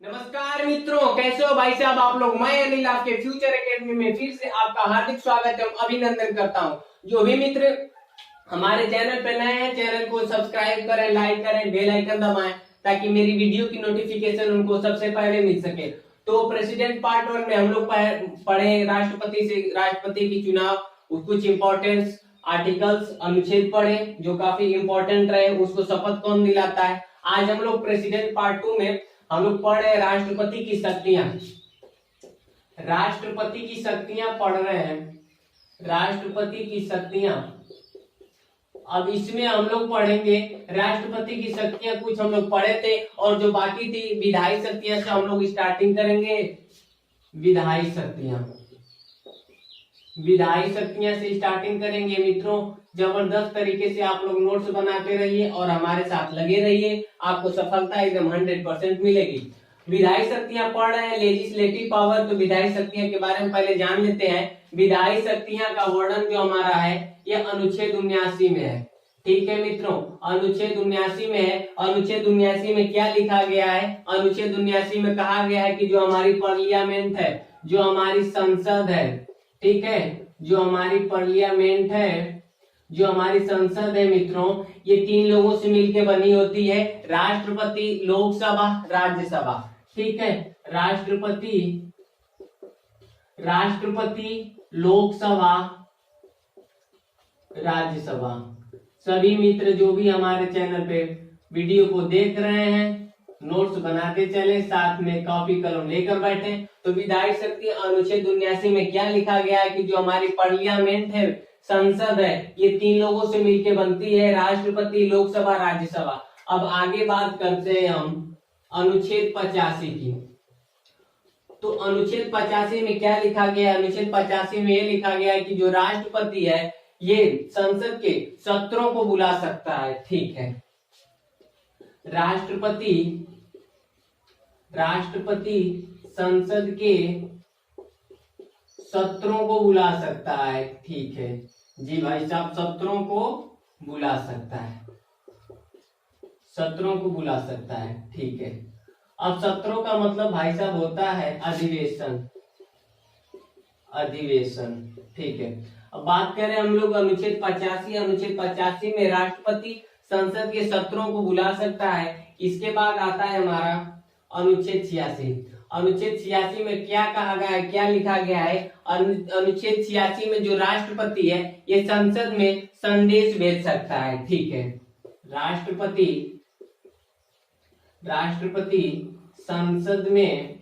नमस्कार मित्रों, कैसे हो भाई साहब आप लोग। मैं अनिल आपके फ्यूचर एकेडमी में फिर से आपका हार्दिक स्वागत एवं अभिनंदन करता हूं। जो भी मित्र हमारे चैनल पे नए हैं, चैनल को सब्सक्राइब करें, लाइक करें, बेल आइकन दबाएं ताकि मेरी वीडियो की नोटिफिकेशन उनको सबसे पहले मिल सके। तो प्रेसिडेंट पार्ट 1 में हम लोग पढ़े राष्ट्रपति की चुनाव, कुछ इंपॉर्टेंट आर्टिकल्स, अनुच्छेद पढ़े जो काफी इंपॉर्टेंट रहे, उसको शपथ कौन दिलाता है। आज हम लोग प्रेसिडेंट पार्ट 2 में हम लोग पढ़ रहे हैं राष्ट्रपति की शक्तियां। राष्ट्रपति की शक्तियां पढ़ रहे हैं, राष्ट्रपति की शक्तियां। अब इसमें हम लोग पढ़ेंगे राष्ट्रपति की शक्तियां, कुछ हम लोग पढ़े थे और जो बाकी थी विधायी शक्तियां से हम लोग स्टार्टिंग करेंगे। विधायी शक्तियां, विधायी शक्तियां से स्टार्टिंग करेंगे मित्रों। जबरदस्त तरीके से आप लोग नोट्स बनाते रहिए और हमारे साथ लगे रहिए, आपको सफलता एकदम 100% मिलेगी। विधायी शक्तियां पढ़ रहे हैं, लेजिस्लेटिव पावर। तो विधायी शक्तियां के बारे में पहले जान लेते हैं। विधायी शक्तियां का वर्णन जो हमारा है यह अनुच्छेद 79 में है। ठीक है मित्रों, अनुच्छेद 79 में है। अनुच्छेद 79 में क्या लिखा गया है? अनुच्छेद 79 में कहा गया है कि जो हमारी पार्लियामेंट है, जो हमारी संसद है, ठीक है, जो हमारी पार्लियामेंट है, जो हमारी संसद है मित्रों, ये 3 लोगों से मिलकर बनी होती है। राष्ट्रपति, लोकसभा, राज्यसभा। ठीक है, राष्ट्रपति, लोकसभा, राज्यसभा। सभी मित्र जो भी हमारे चैनल पे वीडियो को देख रहे हैं, नोट्स बनाते चले, साथ में कॉपी कलम लेकर बैठे। तो विधायी शक्ति अनुच्छेद 79 में क्या लिखा गया है कि जो हमारी पार्लियामेंट है, संसद है, ये 3 लोगों से मिलकर बनती है, राष्ट्रपति, लोकसभा, राज्यसभा। अब आगे बात करते हैं हम अनुच्छेद 85 की। तो अनुच्छेद 85 में क्या लिखा गया है? अनुच्छेद 85 में ये लिखा गया है कि जो राष्ट्रपति है ये संसद के सत्रों को बुला सकता है। ठीक है, राष्ट्रपति संसद के सत्रों को बुला सकता है। ठीक है जी भाई साहब, सत्रों को बुला सकता है, सत्रों को बुला सकता है। ठीक है, अब सत्रों का मतलब भाई साहब होता है अधिवेशन, अधिवेशन। ठीक है, अब बात करें हम लोग अनुच्छेद 85। अनुच्छेद 85 में राष्ट्रपति संसद के सत्रों को बुला सकता है। इसके बाद आता है हमारा अनुच्छेद 86। अनुच्छेद 86 में क्या कहा गया है, क्या लिखा गया है? अनुच्छेद 86 में जो राष्ट्रपति है ये संसद में संदेश भेज सकता है। ठीक है, राष्ट्रपति संसद में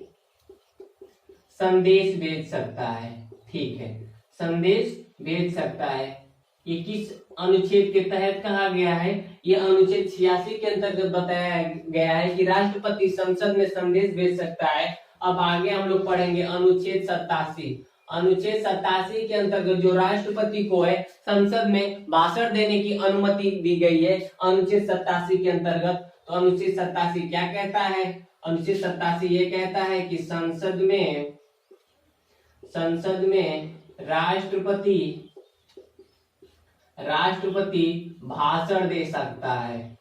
संदेश भेज सकता है। ठीक है, संदेश भेज सकता है। ये किस अनुच्छेद के तहत कहा गया है? ये अनुच्छेद 86 के अंतर्गत बताया गया है कि राष्ट्रपति संसद में संदेश भेज सकता है। अब आगे हम लोग पढ़ेंगे अनुच्छेद 87। अनुच्छेद 87 के अंतर्गत जो राष्ट्रपति को है संसद में भाषण देने की अनुमति दी गई है अनुच्छेद 87 के अंतर्गत। तो अनुच्छेद 87 क्या कहता है? अनुच्छेद 87 ये कहता है कि संसद में राष्ट्रपति भाषण दे सकता है।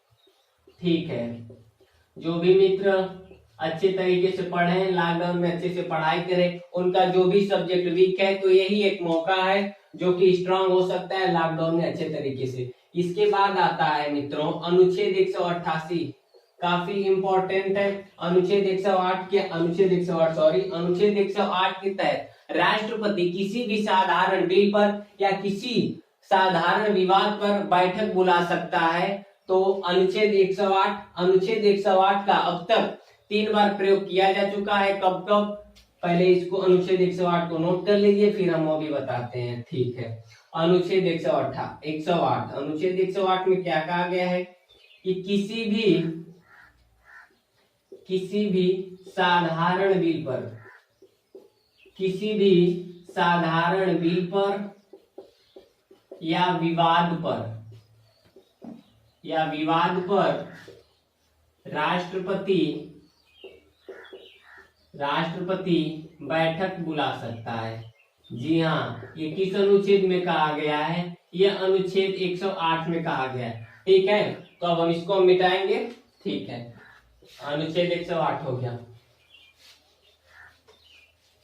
ठीक है, जो भी मित्र अच्छे तरीके से पढ़े, लॉकडाउन में अच्छे से पढ़ाई करें, उनका जो भी सब्जेक्ट वीक है तो यही एक मौका है जो कि स्ट्रांग हो सकता है लॉकडाउन में अच्छे तरीके से। इसके बाद आता है मित्रों अनुच्छेद 188, काफी इंपॉर्टेंट है। अनुच्छेद 108 के तहत राष्ट्रपति किसी भी साधारण बिल पर या किसी साधारण विवाद पर बैठक बुला सकता है। तो अनुच्छेद 108 का अब तक 3 बार प्रयोग किया जा चुका है। कब कब? पहले इसको अनुच्छेद 108 को नोट कर लीजिए, फिर हम वो भी बताते हैं। ठीक है, अनुच्छेद 108 अनुच्छेद 108 में क्या कहा गया है कि किसी भी साधारण बिल पर या विवाद पर राष्ट्रपति बैठक बुला सकता है। जी हाँ, ये किस अनुच्छेद में कहा गया है? ये अनुच्छेद 108 में कहा गया है। ठीक है, तो अब हम इसको मिटाएंगे। ठीक है, अनुच्छेद 108 हो गया।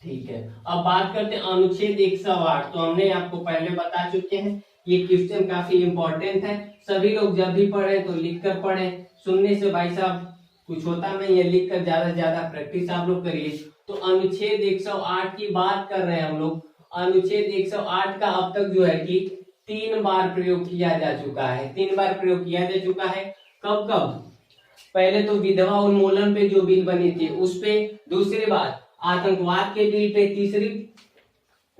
ठीक है, अब बात करते हैं अनुच्छेद 108। तो हमने आपको पहले बता चुके हैं, ये क्वेश्चन काफी इंपॉर्टेंट है। सभी लोग जब भी पढ़े तो लिख कर पढ़े, सुनने से भाई साहब कुछ होता नहीं है, लिख कर ज्यादा से ज्यादा प्रैक्टिस आप लोग करिए। तो अनुच्छेद 108 की बात कर रहे हैं हम लोग। अनुच्छेद 108 का अब तक जो है कि 3 बार प्रयोग किया जा चुका है, 3 बार प्रयोग किया जा चुका है। कब कब? पहले तो विधवा उन्मूलन पे जो बिल बनी थी उस पे, दूसरी बार आतंकवाद के बिल पे,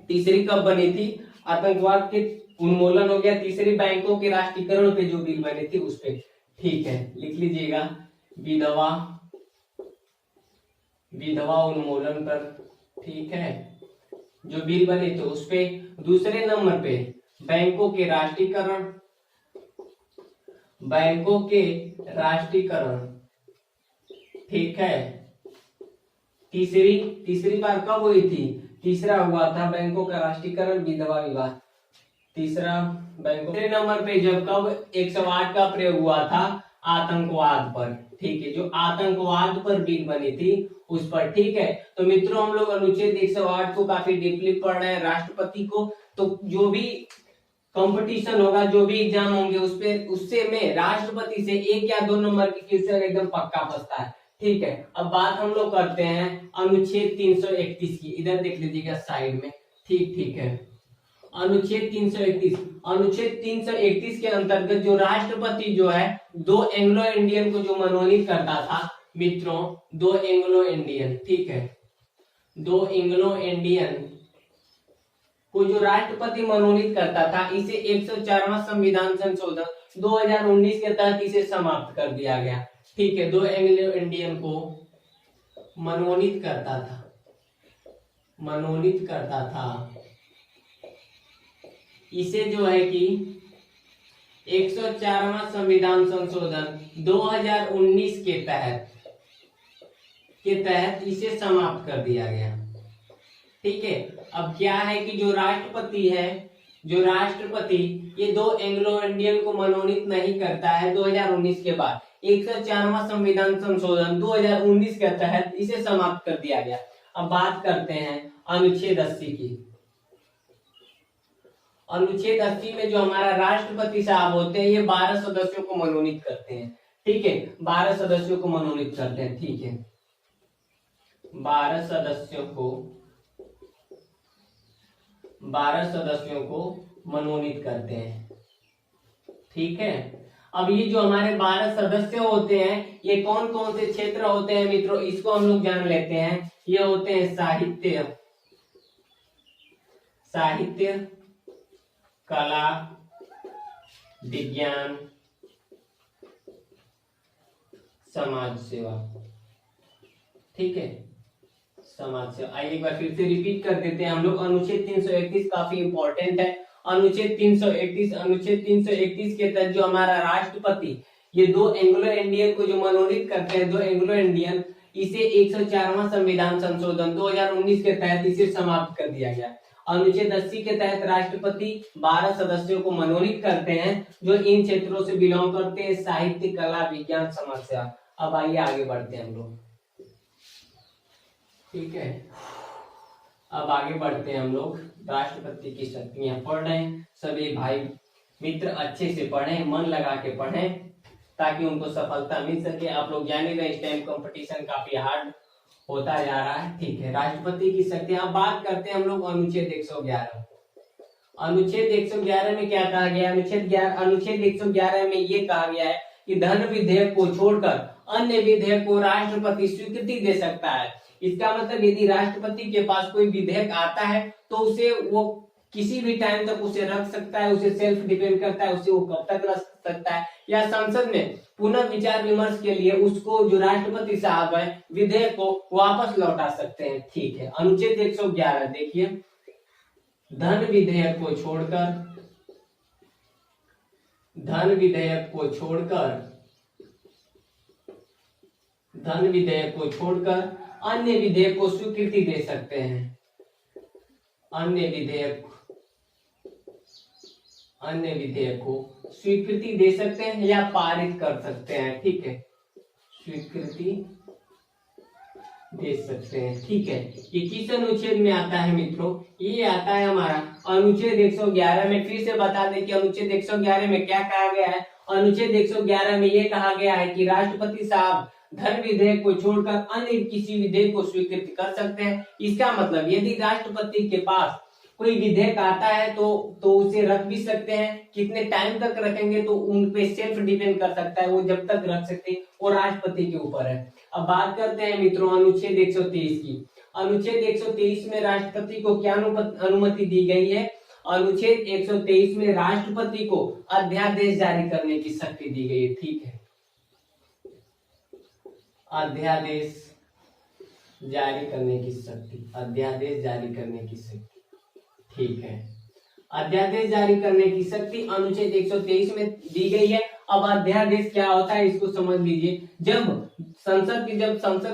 तीसरी कब बनी थी? आतंकवाद के उन्मूलन हो गया, तीसरी बैंकों के राष्ट्रीयकरण पे जो बिल बनी थी उस पे। ठीक है, लिख लीजिएगा, विधवा उन्मूलन पर, ठीक है, जो बिल बने थे उस पे। दूसरे नंबर पे बैंकों के राष्ट्रीयकरण, ठीक है। तीसरी बार कब हुई थी? तीसरा हुआ था बैंकों का राष्ट्रीयकरण, विधवा विवाह, तीसरा बैंकों। तीसरे नंबर पे जब कब 108 का प्रयोग हुआ था? आतंकवाद पर, ठीक है, जो आतंकवाद पर बिल बनी थी उस पर। ठीक है, तो मित्रों हम लोग अनुच्छेद 108 को काफी डीपली पढ़ रहे हैं। राष्ट्रपति को तो जो भी कंपटीशन होगा, जो भी एग्जाम होंगे उससे में राष्ट्रपति से 1 या 2 नंबर की क्वेश्चन एकदम पक्का बचता है। ठीक है, अब बात हम लोग करते हैं अनुच्छेद 331 की। इधर देख लीजिएगा साइड में, ठीक है। अनुच्छेद 331 के अंतर्गत जो राष्ट्रपति जो है 2 एंग्लो इंडियन को जो मनोनीत करता था मित्रों, 2 एंग्लो इंडियन, ठीक है, 2 एंग्लो इंडियन को जो राष्ट्रपति मनोनीत करता था, इसे 104वां संविधान संशोधन 2019 के तहत इसे समाप्त कर दिया गया। ठीक है, 2 एंग्लो इंडियन को मनोनीत करता था, इसे जो है कि 104वां संविधान संशोधन 2019 के तहत इसे समाप्त कर दिया गया। ठीक है, अब क्या है कि जो राष्ट्रपति ये 2 एंग्लो इंडियन को मनोनीत नहीं करता है 2019 के बाद, 104वां संविधान संशोधन 2019 के तहत इसे समाप्त कर दिया गया। अब बात करते हैं अनुच्छेद 80 की। अनुच्छेद 80 में जो हमारा राष्ट्रपति साहब होते हैं, ये 12 सदस्यों को मनोनीत करते हैं। ठीक है, 12 सदस्यों को मनोनीत करते हैं। ठीक है, 12 सदस्यों को मनोनीत करते हैं। ठीक है, अब ये जो हमारे 12 सदस्य होते हैं, ये कौन कौन से क्षेत्र होते हैं मित्रों, इसको हम लोग जान लेते हैं। ये होते हैं साहित्य, कला, विज्ञान, समाज सेवा। ठीक है, समाज सेवा। आइए एक बार फिर से रिपीट कर देते हैं हम लोग। अनुच्छेद 331 काफी इंपॉर्टेंट है। अनुच्छेद 331 के तहत जो हमारा राष्ट्रपति ये 2 एंग्लो इंडियन को जो मनोनीत करते हैं, 2 एंग्लो इंडियन, इसे 104वां संविधान संशोधन 2019 के तहत इसे समाप्त कर दिया गया। अनुच्छेद 80 के तहत राष्ट्रपति 12 सदस्यों को मनोनीत करते हैं जो इन क्षेत्रों से बिलोंग करते हैं, साहित्य, कला, विज्ञान, समाज सेवा। अब आइए आगे बढ़ते हैं हम लोग। ठीक है, अब आगे बढ़ते हैं हम लोग। राष्ट्रपति की शक्तियां पढ़ रहे हैं, सभी भाई मित्र अच्छे से पढ़ें, मन लगा के पढ़ें ताकि उनको सफलता मिल सके। आप लोग जाने रहे इस टाइम कंपटीशन काफी हार्ड होता जा रहा है। ठीक है, राष्ट्रपति की शक्तियां। अब बात करते हैं हम लोग अनुच्छेद 111। अनुच्छेद 111 में क्या कहा गया? अनुच्छेद 111 में ये कहा गया है कि धन विधेयक को छोड़कर अन्य विधेयक को राष्ट्रपति स्वीकृति दे सकता है। इसका मतलब यदि राष्ट्रपति के पास कोई विधेयक आता है तो उसे वो किसी भी टाइम तक उसे रख सकता है, उसे सेल्फ डिपेंड करता है, उसे वो कब तक रख सकता है, या संसद में पुनः विचार विमर्श के लिए उसको जो राष्ट्रपति साहब है विधेयक को वापस लौटा सकते हैं। ठीक है, अनुच्छेद 111 देखिए, धन विधेयक को छोड़कर अन्य विधेयक को स्वीकृति दे सकते हैं। अन्य विधेयक को स्वीकृति दे सकते हैं या पारित कर सकते हैं। ठीक है, स्वीकृति दे सकते हैं। ठीक है, ये किस अनुच्छेद में आता है मित्रों? ये आता है हमारा अनुच्छेद 111 में। फिर से बता दें कि अनुच्छेद 111 में क्या कहा गया है। अनुच्छेद 111 में ये कहा गया है कि राष्ट्रपति साहब धन विधेयक को छोड़कर अन्य किसी विधेयक को स्वीकृत कर सकते हैं। इसका मतलब यदि राष्ट्रपति के पास कोई विधेयक आता है तो उसे रख भी सकते हैं। कितने टाइम तक रखेंगे तो उन पे सेल्फ डिपेंड कर सकता है, वो जब तक रख सकते हैं, वो राष्ट्रपति के ऊपर है। अब बात करते हैं मित्रों अनुच्छेद 123 की। अनुच्छेद 123 में राष्ट्रपति को क्या अनुमति दी गई है? अनुच्छेद 123 में राष्ट्रपति को अध्यादेश जारी करने की शक्ति दी गई है। ठीक है, अध्यादेश जारी करने की शक्ति, अध्यादेश जारी करने की शक्ति। ठीक है, अध्यादेश जारी करने की शक्ति अनुच्छेद 123 में दी गई है। अब अध्यादेश क्या होता है इसको समझ लीजिए। जब संसद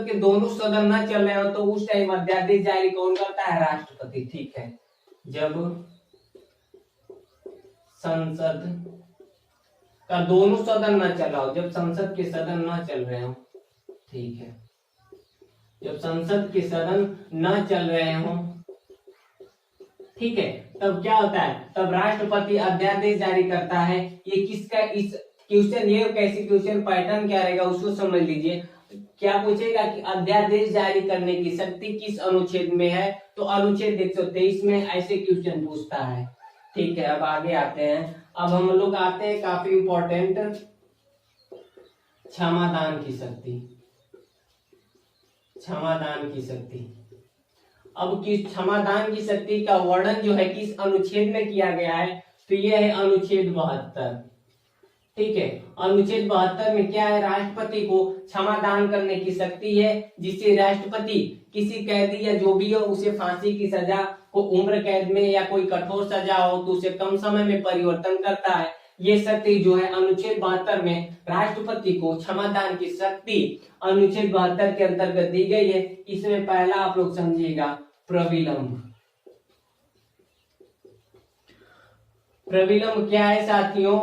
के दोनों सदन न चल रहे हो तो उस टाइम अध्यादेश जारी कौन करता है? राष्ट्रपति। ठीक है, जब संसद का दोनों सदन न चला हो, जब संसद के सदन न चल रहे हो, ठीक है, जब संसद के सदन न चल रहे हो, ठीक है, तब क्या होता है? तब राष्ट्रपति अध्यादेश जारी करता है। ये किसका, इस क्वेश्चन, ये कैसे क्वेश्चन पैटर्न क्या रहेगा उसको समझ लीजिए। क्या पूछेगा कि अध्यादेश जारी करने की शक्ति किस अनुच्छेद में है? तो अनुच्छेद 123 में ऐसे क्वेश्चन पूछता है। ठीक है, अब आगे आते हैं। अब हम लोग आते हैं काफी इंपॉर्टेंट, क्षमादान की शक्ति। क्षमादान की शक्ति। अब किस क्षमादान की शक्ति का वर्णन जो है किस अनुच्छेद में किया गया है? तो यह है अनुच्छेद 72। ठीक है, अनुच्छेद 72 में क्या है? राष्ट्रपति को क्षमादान करने की शक्ति है, जिससे राष्ट्रपति किसी कैदी या जो भी हो उसे फांसी की सजा को उम्र कैद में या कोई कठोर सजा हो तो उसे कम समय में परिवर्तन करता है। ये शक्ति जो है अनुच्छेद 72 में राष्ट्रपति को क्षमादान की शक्ति अनुच्छेद 72 के अंतर्गत दी गई है। इसमें पहला आप लोग समझिएगा प्रविलंब। प्रविलंब क्या है साथियों?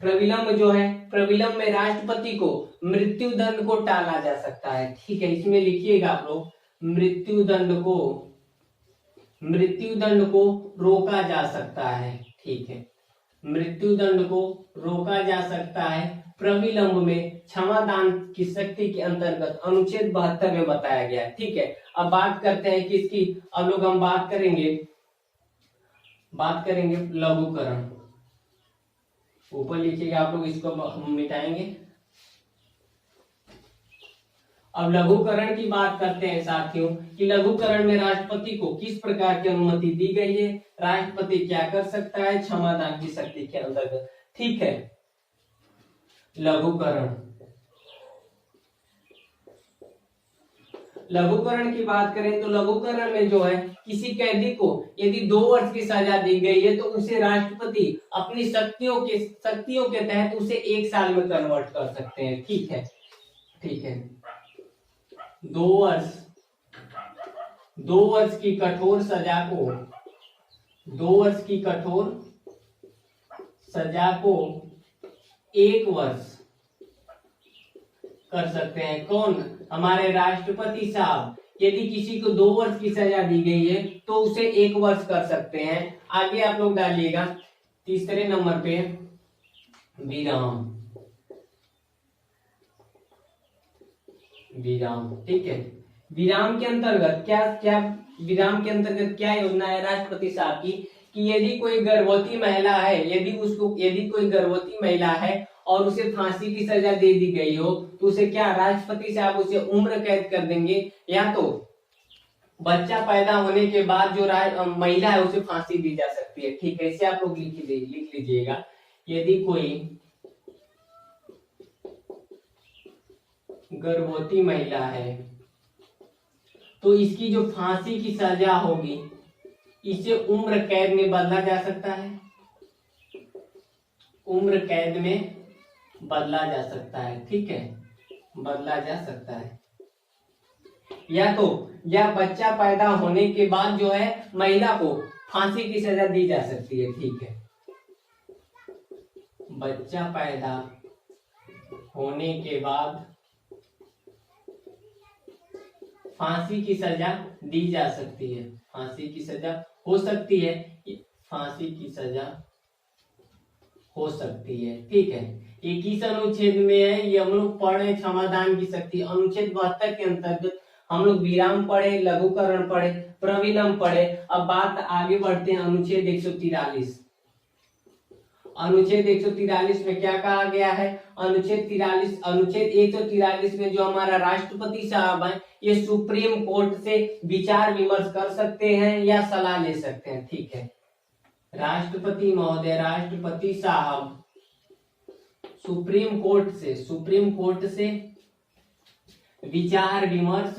प्रविलंब जो है, प्रविलंब में राष्ट्रपति को मृत्यु दंड को टाला जा सकता है। ठीक है, इसमें लिखिएगा आप लोग मृत्यु दंड को रोका जा सकता है। ठीक है, मृत्यु दंड को रोका जा सकता है प्रविलंब में क्षमादान की शक्ति के अंतर्गत अनुच्छेद 72 में बताया गया है। ठीक है, अब बात करते हैं किसकी? अब लोग हम बात करेंगे लघुकरण। ऊपर लिखिएगा आप लोग, इसको हम मिटाएंगे। अब लघुकरण की बात करते हैं साथियों कि लघुकरण में राष्ट्रपति को किस प्रकार की अनुमति दी गई है, राष्ट्रपति क्या कर सकता है क्षमादान की शक्ति के अंतर्गत। ठीक है, लघुकरण की बात करें तो लघुकरण में जो है किसी कैदी को यदि 2 वर्ष की सजा दी गई है तो उसे राष्ट्रपति अपनी शक्तियों के तहत उसे 1 साल में कन्वर्ट कर सकते हैं। ठीक है, 2 वर्ष की कठोर सजा को 1 वर्ष कर सकते हैं। कौन? हमारे राष्ट्रपति साहब। यदि किसी को 2 वर्ष की सजा दी गई है तो उसे 1 वर्ष कर सकते हैं। आगे आप लोग डालिएगा तीसरे नंबर पे विराम। ठीक है, विराम के अंतर्गत क्या योजना है राष्ट्रपति साहब की कि यदि कोई गर्भवती महिला है और उसे फांसी की सजा दे दी गई हो तो उसे क्या राष्ट्रपति साहब उसे उम्र कैद कर देंगे, या तो बच्चा पैदा होने के बाद जो महिला है उसे फांसी दी जा सकती है। ठीक है, इसे आप लोग लिख लीजिएगा। यदि कोई गर्भवती महिला है तो इसकी जो फांसी की सजा होगी इसे उम्र कैद में बदला जा सकता है। ठीक है, बदला जा सकता है। या बच्चा पैदा होने के बाद जो है महिला को फांसी की सजा दी जा सकती है। ठीक है, बच्चा पैदा होने के बाद फांसी की सजा दी जा सकती है, फांसी की सजा हो सकती है, फांसी की सजा हो सकती है। ठीक है, ये किस अनुच्छेद में है, ये हम लोग पढ़े क्षमादान की शक्ति अनुच्छेद 72 के अंतर्गत हम लोग विराम पढ़े, लघुकरण पढ़े, प्रविलंब पढ़े। अब बात आगे बढ़ते हैं अनुच्छेद 143। अनुच्छेद 143 में क्या कहा गया है, अनुच्छेद 143 में जो हमारा राष्ट्रपति साहब है ये सुप्रीम कोर्ट से विचार विमर्श कर सकते हैं या सलाह ले सकते हैं। ठीक है, राष्ट्रपति महोदय, राष्ट्रपति साहब सुप्रीम कोर्ट से विचार विमर्श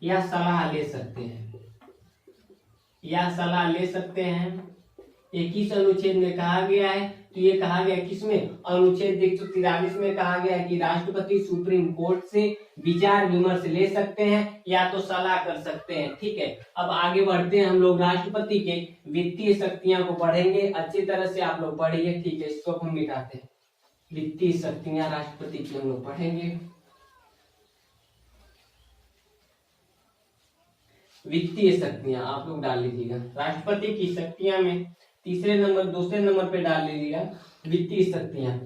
या सलाह ले सकते हैं, ये किस अनुच्छेद में कहा गया है, तो ये कहा गया किसमें, अनुच्छेद 143 में कहा गया है कि राष्ट्रपति सुप्रीम कोर्ट से विचार विमर्श ले सकते हैं या तो सलाह कर सकते हैं। ठीक है, अब आगे बढ़ते हैं हम लोग राष्ट्रपति के वित्तीय शक्तियां को पढ़ेंगे, अच्छी तरह से आप लोग पढ़िए। ठीक है, इसको हम मिटाते हैं, वित्तीय शक्तियां राष्ट्रपति की हम लोग पढ़ेंगे। वित्तीय शक्तियां आप लोग डाल लीजिएगा, राष्ट्रपति की शक्तियां में दूसरे नंबर पे डाल लीजिएगा वित्तीय शक्तियां।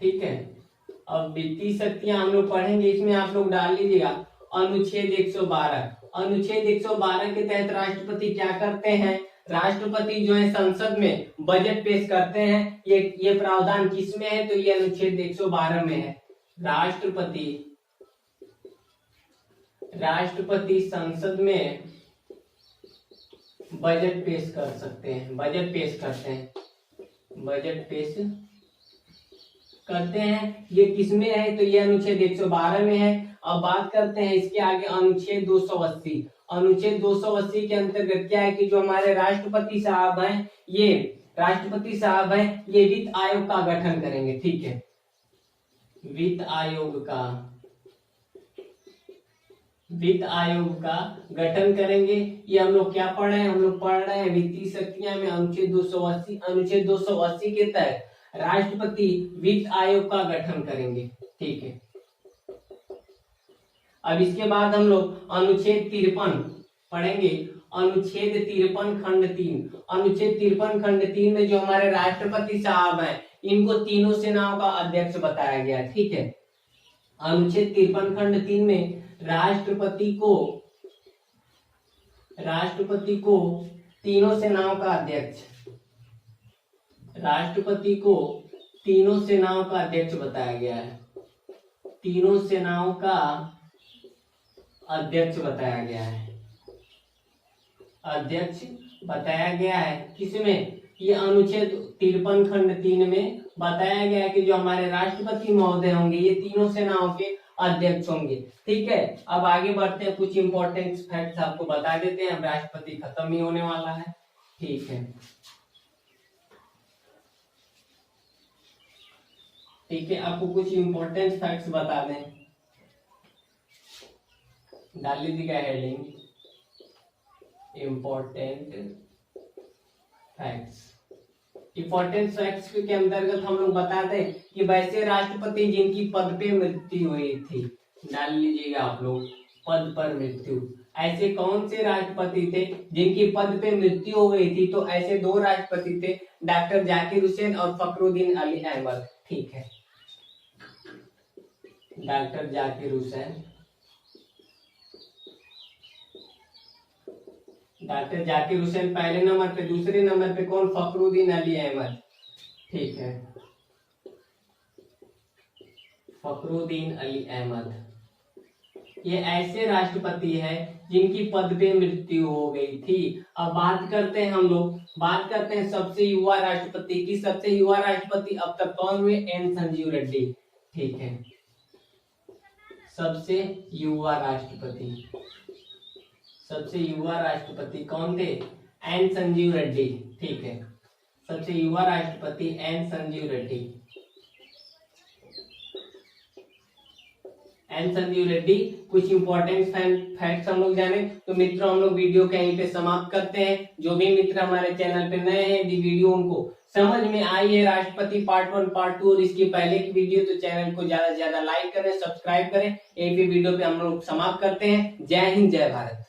ठीक है, अब वित्तीय शक्तियां हम लोग पढ़ेंगे, इसमें आप लोग डाल लीजिएगा अनुच्छेद 112 के तहत राष्ट्रपति क्या करते हैं, राष्ट्रपति जो है संसद में बजट पेश करते हैं। ये प्रावधान किस में है, तो ये अनुच्छेद 112 में है। राष्ट्रपति संसद में बजट पेश करते हैं, ये किसमें है, तो ये अनुच्छेद 112 में है। अब बात करते हैं इसके आगे अनुच्छेद 280 के अंतर्गत क्या है कि जो हमारे राष्ट्रपति साहब हैं ये वित्त आयोग का गठन करेंगे। ठीक है, वित्त आयोग का गठन करेंगे। ये हम लोग क्या पढ़ रहे हैं, हम लोग पढ़ रहे हैं वित्तीय शक्तियां में अनुच्छेद 280 के तहत राष्ट्रपति वित्त आयोग का गठन करेंगे। ठीक है, अब इसके बाद हम लोग अनुच्छेद 53 पढ़ेंगे, अनुच्छेद 53 खंड 3 में जो हमारे राष्ट्रपति साहब हैं इनको तीनों सेनाओं का अध्यक्ष बताया गया है। ठीक है, अनुच्छेद 53 खंड 3 में राष्ट्रपति को तीनों सेनाओं का अध्यक्ष बताया गया है, अध्यक्ष बताया गया है किसमें, ये अनुच्छेद 53 खंड 3 में बताया गया है कि जो हमारे राष्ट्रपति महोदय होंगे ये तीनों सेनाओं के अध्यक्ष होंगे। ठीक है, अब आगे बढ़ते हैं, कुछ इंपॉर्टेंट फैक्ट्स आपको बता देते हैं, अब राष्ट्रपति खत्म ही होने वाला है। ठीक है, आपको कुछ इंपॉर्टेंट फैक्ट्स बता दें, डाल लीजिएगा हेडिंग इंपॉर्टेंट फैक्ट्स के अंतर्गत हम लोग बता दें कि वैसे राष्ट्रपति जिनकी पद पे मृत्यु हुई थी, डाल लीजिएगा आप लोग पद पर मृत्यु, ऐसे कौन से राष्ट्रपति थे जिनकी पद पे मृत्यु हो गई थी, तो ऐसे दो राष्ट्रपति थे, डॉक्टर जाकिर हुसैन और फखरुद्दीन अली अहमद। ठीक है, डॉक्टर जाकिर हुसैन पहले नंबर पे, दूसरे नंबर पे कौन, फखरुद्दीन अली अहमद। ठीक है, फखरुद्दीन अली अहमद ये ऐसे राष्ट्रपति हैं जिनकी पद पे मृत्यु हो गई थी। अब बात करते हैं सबसे युवा राष्ट्रपति की। सबसे युवा राष्ट्रपति अब तक कौन हुए, एन संजीव रेड्डी। ठीक है, सबसे युवा राष्ट्रपति कौन थे, एन संजीव रेड्डी। ठीक है, सबसे युवा राष्ट्रपति एन संजीव रेड्डी। एन संजीव रेड्डी। कुछ इंपॉर्टेंट फैक्ट्स हम लोग जाने। तो मित्रों हम लोग वीडियो के यहीं पे समाप्त करते हैं। जो भी मित्र हमारे चैनल पे नए हैं, यदि वीडियो उनको समझ में आई है राष्ट्रपति पार्ट 1 पार्ट 2 और इसकी पहले की वीडियो, तो चैनल को ज्यादा से ज्यादा लाइक करें, सब्सक्राइब करें। यहीं पे वीडियो पे हम लोग समाप्त करते हैं। जय हिंद, जय भारत।